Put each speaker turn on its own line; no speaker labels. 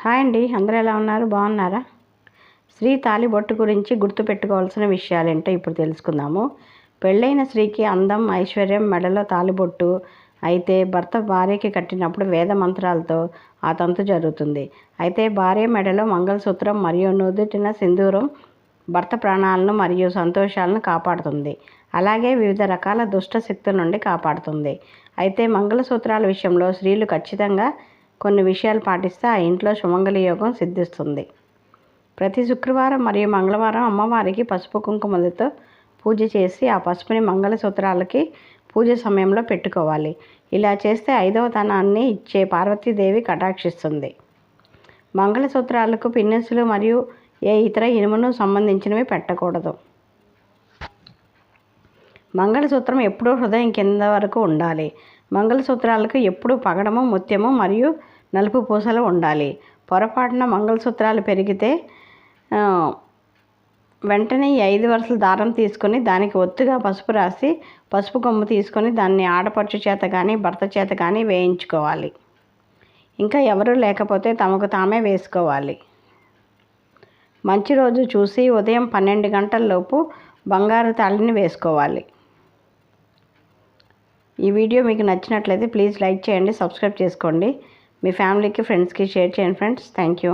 Hi అండి, అందరూ ఎలా ఉన్నారు? బాగున్నారా? స్త్రీ తాళిబొట్టు గురించి గుర్తుపెట్టుకోవాల్సిన విషయాలేంటో ఇప్పుడు తెలుసుకుందాము. పెళ్ళైన స్త్రీకి అందం, ఐశ్వర్యం, మెడలో తాళిబొట్టు అయితే భర్త భార్యకి కట్టినప్పుడు వేద మంత్రాలతో ఆ తంతు జరుగుతుంది. అయితే భార్య మెడలో మంగళసూత్రం మరియు నుదుటిన సింధూరం భర్త ప్రాణాలను మరియు సంతోషాలను కాపాడుతుంది. అలాగే వివిధ రకాల దుష్ట శక్తుల నుండి కాపాడుతుంది. అయితే మంగళసూత్రాల విషయంలో స్త్రీలు ఖచ్చితంగా కొన్ని విషయాలు పాటిస్తే ఆ ఇంట్లో సుమంగళి యోగం సిద్ధిస్తుంది. ప్రతి శుక్రవారం మరియు మంగళవారం అమ్మవారికి పసుపు కుంకుమలతో పూజ చేసి ఆ పసుపుని మంగళసూత్రాలకి పూజ సమయంలో పెట్టుకోవాలి. ఇలా చేస్తే 5వ ధనాన్ని ఇచ్చే పార్వతీదేవి కటాక్షిస్తుంది. మంగళసూత్రాలకు పిన్నెస్సులు మరియు ఏ ఇతర ఇనుమును సంబంధించినవి పెట్టకూడదు. మంగళసూత్రం ఎప్పుడూ హృదయం కింద వరకు ఉండాలి. మంగళసూత్రాలకు ఎప్పుడూ పగడము, ముత్యము మరియు నలుపు పూసలు ఉండాలి. పొరపాటున మంగళసూత్రాలు పెరిగితే వెంటనే 5 వరుసల దారం తీసుకొని దానికి ఒత్తుగా పసుపు రాసి పసుపు కొమ్ము తీసుకొని దాన్ని ఆడపడుచు చేత కానీ భర్త చేత కానీ వేయించుకోవాలి. ఇంకా ఎవరూ లేకపోతే తమకు తామే వేసుకోవాలి. మంచి రోజు చూసి ఉదయం 12 గంటలలోపు బంగారు తాళిని వేసుకోవాలి. ఈ వీడియో మీకు నచ్చినట్లయితే ప్లీజ్ లైక్ చేయండి, సబ్స్క్రైబ్ చేసుకోండి. మీ ఫ్యామిలీకి, ఫ్రెండ్స్కి షేర్ చేయండి ఫ్రెండ్స్. Thank you.